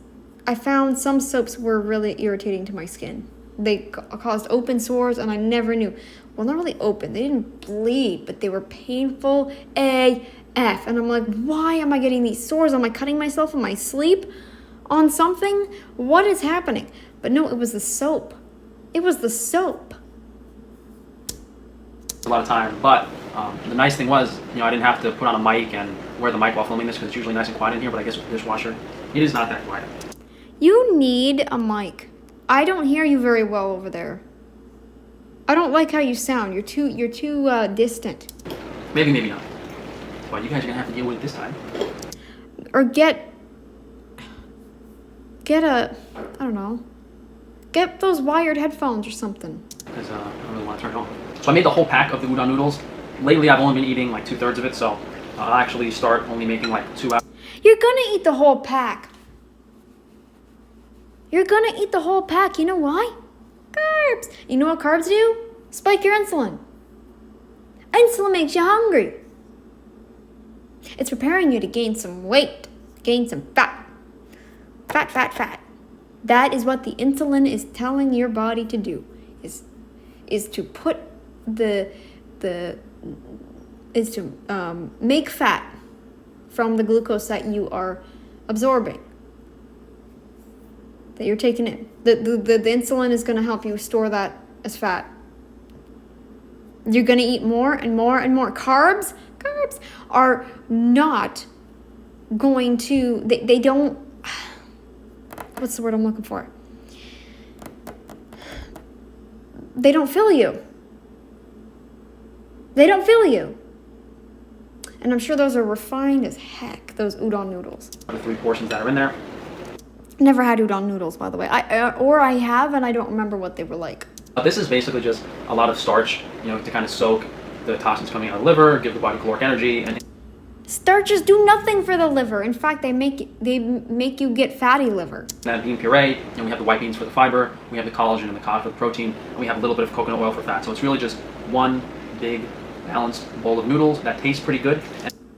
I found some soaps were really irritating to my skin. They caused open sores, and I never knew. Well, not really open. They didn't bleed, but they were painful AF. And I'm like, why am I getting these sores? Am I cutting myself in my sleep on something? What is happening? But no, it was the soap. It was the soap. A lot of time, but the nice thing was, I didn't have to put on a mic and wear the mic while filming this, because it's usually nice and quiet in here, but I guess with the dishwasher, it is not that quiet. You need a mic. I don't hear you very well over there. I don't like how you sound. You're too distant. Maybe not. Well, you guys are gonna have to deal with it this time. Or get I don't know. Get those wired headphones or something. Because I don't really want to turn it on. So I made the whole pack of the udon noodles. Lately, I've only been eating like 2/3 of it, so I'll actually start only making like 2 hours. You're gonna eat the whole pack. You're gonna eat the whole pack. You know why? Carbs. You know what carbs do? Spike your insulin. Insulin makes you hungry. It's preparing you to gain some weight, gain some fat. Fat. That is what the insulin is telling your body to do. Is to put is to make fat from the glucose that you are absorbing, that you're taking in. The insulin is going to help you store that as fat. You're going to eat more and more and more. Carbs are not going to, they don't, what's the word I'm looking for? They don't fill you. They don't fill you. And I'm sure those are refined as heck, those udon noodles. The 3 portions that are in there. Never had udon noodles, by the way. I have, and I don't remember what they were like. This is basically just a lot of starch, to kind of soak the toxins coming out of the liver, give the body caloric energy. And starches do nothing for the liver. In fact, they make you get fatty liver. that bean puree, and we have the white beans for the fiber, we have the collagen and the cod for the protein, and we have a little bit of coconut oil for fat. So it's really just one big balanced bowl of noodles that tastes pretty good.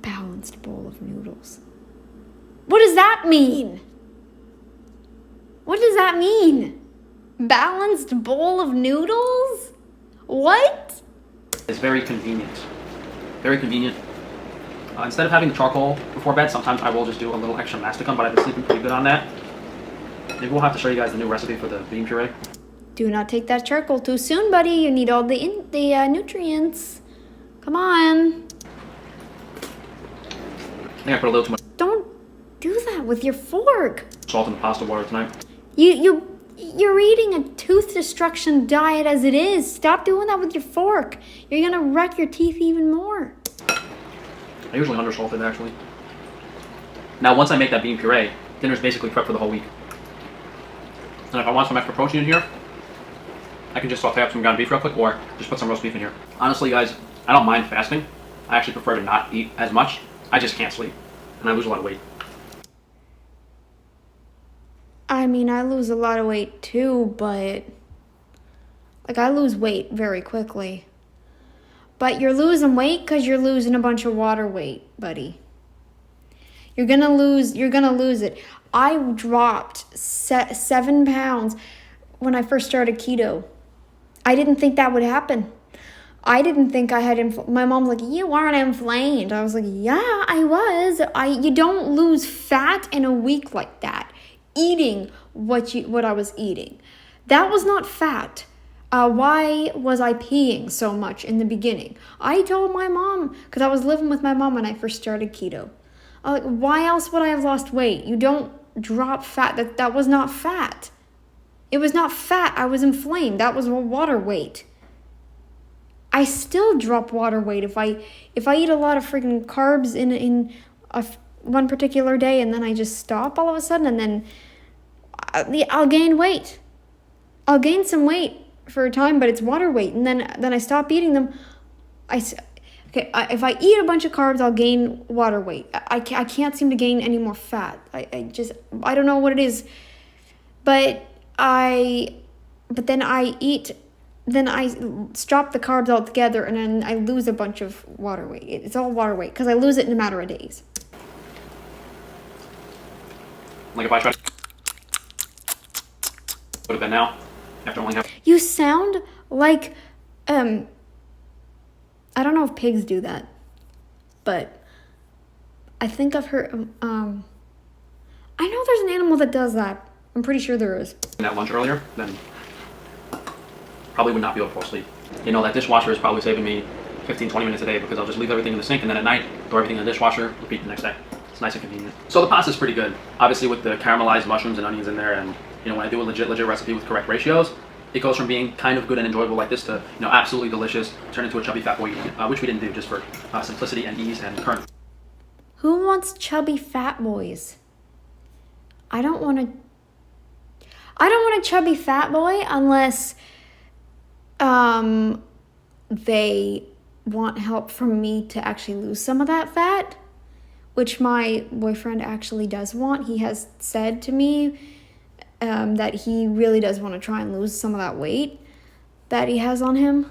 Balanced bowl of noodles. What does that mean? What does that mean? Balanced bowl of noodles? What? It's very convenient. Very convenient. Instead of having the charcoal before bed, sometimes I will just do a little extra masticum, but I've been sleeping pretty good on that. Maybe we'll have to show you guys the new recipe for the bean puree. Do not take that charcoal too soon, buddy. You need all the nutrients. Come on. I think I put a little too much Don't do that with your fork. salt in the pasta water tonight. You're eating a tooth destruction diet as it is. Stop doing that with your fork. You're gonna wreck your teeth even more. I usually under-salt it, actually. Now, once I make that bean puree, dinner's basically prepped for the whole week. And if I want some extra protein in here, I can just saute up some ground beef real quick, or just put some roast beef in here. Honestly, guys, I don't mind fasting. I actually prefer to not eat as much. I just can't sleep, and I lose a lot of weight. I mean, I lose a lot of weight too, but like I lose weight very quickly. But you're losing weight because you're losing a bunch of water weight, buddy. You're gonna lose it. I dropped 7 pounds when I first started keto. I didn't think that would happen. I didn't think I had my mom's like, you aren't inflamed. I was like, yeah, I was. You don't lose fat in a week like that. Eating what I was eating. That was not fat. Why was I peeing so much in the beginning? I told my mom, because I was living with my mom when I first started keto. Like, why else would I have lost weight? You don't drop fat. That was not fat. It was not fat. I was inflamed. That was water weight. I still drop water weight if I eat a lot of freaking carbs in one particular day, and then I just stop all of a sudden, and then I'll gain weight. I'll gain some weight for a time, but it's water weight, and then I stop eating them. If I eat a bunch of carbs, I'll gain water weight. I can't seem to gain any more fat. I don't know what it is, but then I stop the carbs altogether, and then I lose a bunch of water weight. It's all water weight because I lose it in a matter of days. Like if I try to put it bed now, after only having... You sound like, I don't know if pigs do that, but I think I've heard, I know there's an animal that does that. I'm pretty sure there is. that lunch earlier, then probably would not be able to fall asleep. You know, that dishwasher is probably saving me 15-20 minutes a day, because I'll just leave everything in the sink, and then at night, throw everything in the dishwasher, repeat the next day. It's nice and convenient. So the pasta's pretty good. Obviously with the caramelized mushrooms and onions in there, and you know, when I do a legit recipe with correct ratios, it goes from being kind of good and enjoyable like this to, you know, absolutely delicious, turn into a chubby fat boy eating it, which we didn't do, just for simplicity and ease and current. Who wants chubby fat boys? I don't want a chubby fat boy unless they want help from me to actually lose some of that fat, which my boyfriend actually does want. He has said to me that he really does want to try and lose some of that weight that he has on him.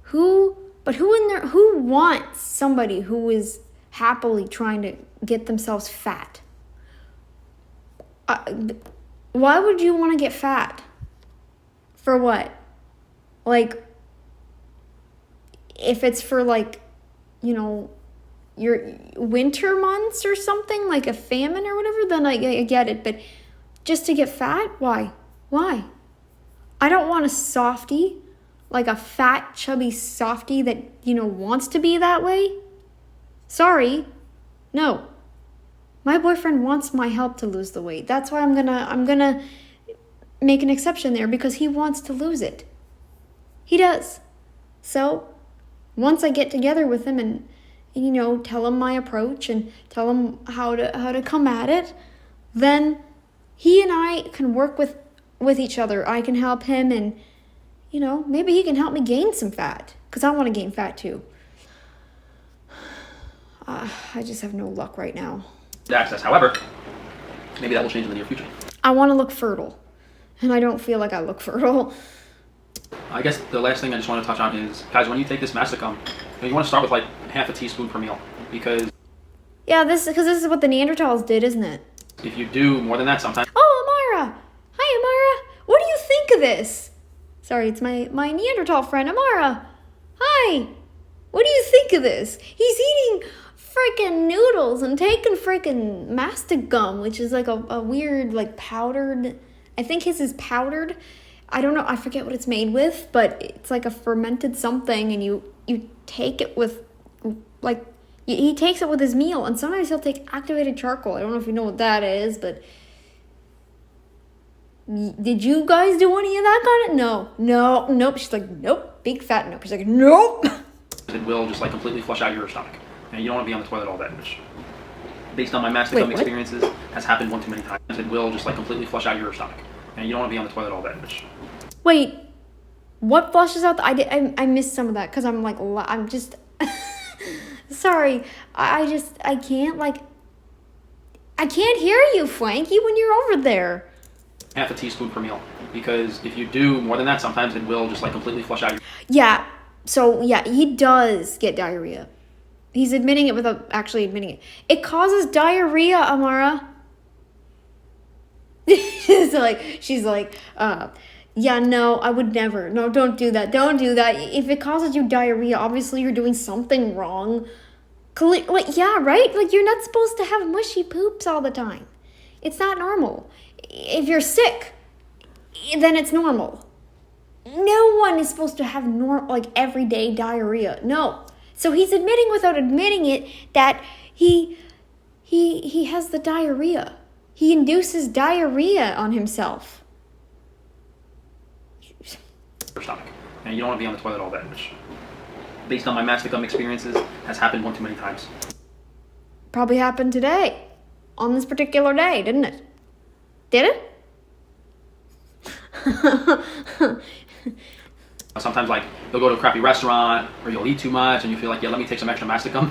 Who wants somebody who is happily trying to get themselves fat? Why would you want to get fat? For what? Like, if it's for, like, you know, your winter months or something, like a famine or whatever, then I get it. But just to get fat? Why? I don't want a softie, like a fat, chubby softie that, you know, wants to be that way. Sorry. No. My boyfriend wants my help to lose the weight. That's why I'm gonna make an exception there, because he wants to lose it. He does. So once I get together with him and you know, tell him my approach and tell him how to come at it, then he and I can work with each other. I can help him, and you know, maybe he can help me gain some fat, because I want to gain fat too. I just have no luck right now. Access, however, maybe that will change in the near future. I want to look fertile, and I don't feel like I look fertile. I guess the last thing I just want to touch on is, guys, when you take this mastic gum, you want to start with like half a teaspoon per meal, because yeah, this is what the Neanderthals did, isn't it? if you do more than that, sometimes. Oh, Amara! Hi, Amara. What do you think of this? Sorry, it's my Neanderthal friend, Amara. Hi. What do you think of this? He's eating freaking noodles and taking freaking mastic gum, which is like a weird, like, powdered. I think his is powdered. I don't know. I forget what it's made with, but it's like a fermented something, and you take it with, like, he takes it with his meal, and sometimes he'll take activated charcoal. I don't know if you know what that is, but did you guys do any of that kind of? Nope. She's like, nope, big fat nope. She's like, nope. It will just like completely flush out your stomach, and you don't want to be on the toilet all day, which, based on my mastic gum experiences, has happened one too many times. It will just like completely flush out your stomach, and you don't want to be on the toilet all day, which, Wait, what flushes out? I missed some of that because I'm like, I'm just, sorry. I can't, like, I can't hear you, Frankie, when you're over there. Half a teaspoon per meal, because if you do more than that, sometimes it will just like completely flush out. Yeah, so yeah, he does get diarrhea. He's admitting it without actually admitting it. It causes diarrhea, Amara. she's like, yeah, no, I would never. No, don't do that. Don't do that. If it causes you diarrhea, obviously you're doing something wrong. Like, yeah, right? Like, you're not supposed to have mushy poops all the time. It's not normal. If you're sick, then it's normal. No one is supposed to have everyday diarrhea. No. So he's admitting without admitting it that he has the diarrhea. He induces diarrhea on himself. Your stomach, and you don't want to be on the toilet all day, which, based on my mastic experiences, has happened one too many times. Probably happened today, on this particular day, didn't it? Did it? Sometimes, like, you'll go to a crappy restaurant, or you'll eat too much, and you feel like, yeah, let me take some extra masticum.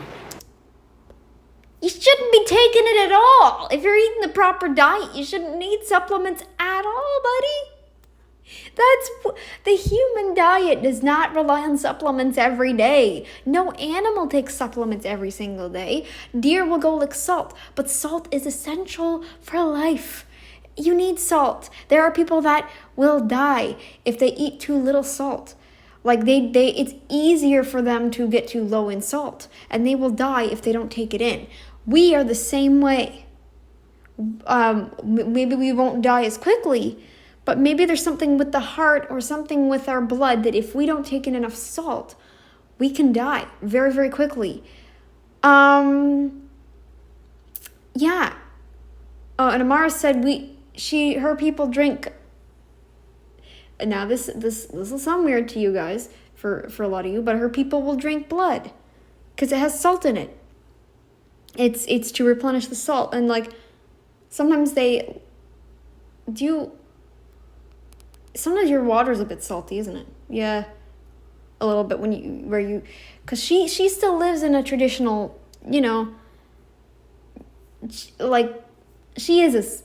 You shouldn't be taking it at all. If you're eating the proper diet, you shouldn't need supplements at all, buddy. The human diet does not rely on supplements every day. No animal takes supplements every single day. Deer will go lick salt, but salt is essential for life. You need salt. There are people that will die if they eat too little salt. Like it's easier for them to get too low in salt, and they will die if they don't take it in. We are the same way. Maybe we won't die as quickly, but maybe there's something with the heart or something with our blood that if we don't take in enough salt, we can die very, very quickly. Yeah. And Amara said her people drink. Now this will sound weird to you guys, for a lot of you, but her people will drink blood because it has salt in it. It's to replenish the salt, and like sometimes they do. Sometimes your water's a bit salty, isn't it? Yeah, a little bit because she still lives in a traditional, like she is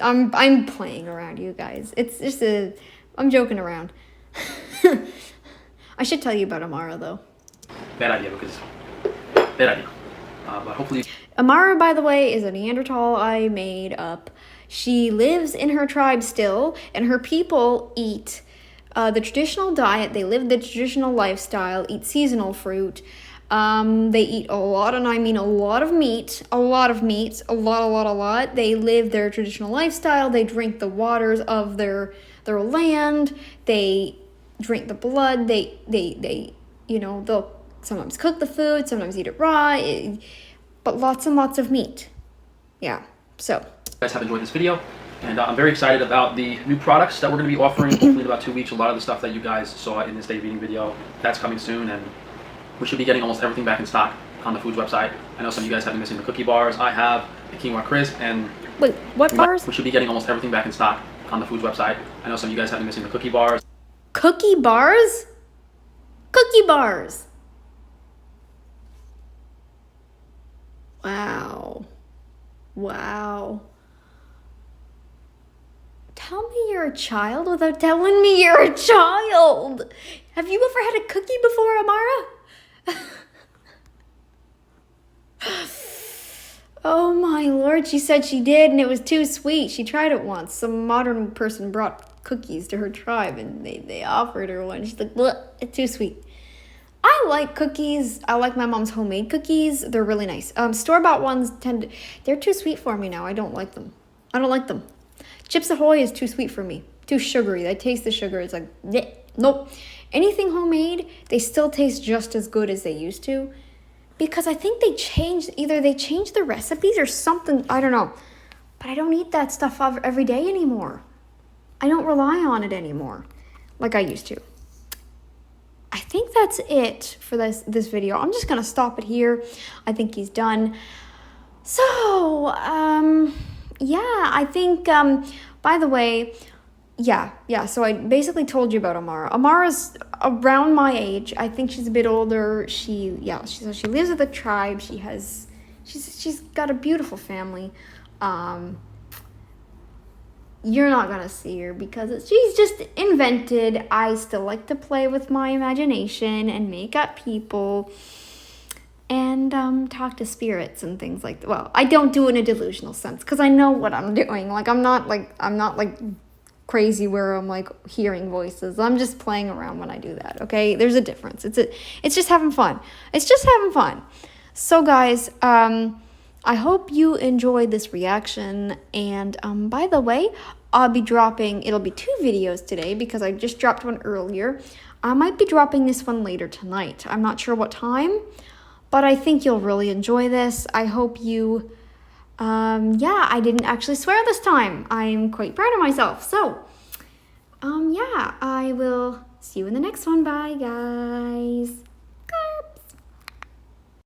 I'm playing around, you guys. It's just I'm joking around. I should tell you about Amara though. Bad idea. But hopefully. Amara, by the way, is a Neanderthal I made up. She lives in her tribe still, and her people eat the traditional diet. They live the traditional lifestyle, eat seasonal fruit. They eat a lot, and I mean a lot of meat, a lot. They live their traditional lifestyle. They drink the waters of their land. They drink the blood. They'll sometimes cook the food, sometimes eat it raw, but lots and lots of meat. Yeah, so. You guys have enjoyed this video, and I'm very excited about the new products that we're going to be offering hopefully in about 2 weeks. A lot of the stuff that you guys saw in this day of eating video, that's coming soon, and we should be getting almost everything back in stock on the foods website. I know some of you guys have been missing the cookie bars. I have the quinoa crisp, and wait, what bars? We should be getting almost everything back in stock on the foods website. I know some of you guys have been missing the cookie bars. Cookie bars? Cookie bars. Wow. Tell me you're a child without telling me you're a child. Have you ever had a cookie before, Amara? Oh my Lord, she said she did and it was too sweet. She tried it once. Some modern person brought cookies to her tribe and they offered her one. She's like, look, it's too sweet. I like cookies. I like my mom's homemade cookies. They're really nice. Store-bought ones they're too sweet for me now. I don't like them. Chips Ahoy is too sweet for me. Too sugary. I taste the sugar. It's like, bleh. Nope. Anything homemade, they still taste just as good as they used to. Because I think either they changed the recipes or something. I don't know. But I don't eat that stuff every day anymore. I don't rely on it anymore like I used to. I think that's it for this video. I'm just going to stop it here. I think he's done. So, yeah, I think, by the way, yeah. So I basically told you about Amara. Amara's around my age. I think she's a bit older. She lives with a tribe. She's got a beautiful family. You're not gonna see her because she's just invented. I still like to play with my imagination and make up people and talk to spirits and things like that. Well, I don't do it in a delusional sense because I know what I'm doing. Like I'm not like crazy where I'm like hearing voices. I'm just playing around when I do that. Okay, there's a difference. It's just having fun. It's just having fun. So guys, I hope you enjoyed this reaction. And by the way, it'll be 2 videos today because I just dropped one earlier. I might be dropping this one later tonight. I'm not sure what time, but I think you'll really enjoy this. I hope you, I didn't actually swear this time. I'm quite proud of myself. So, I will see you in the next one. Bye, guys.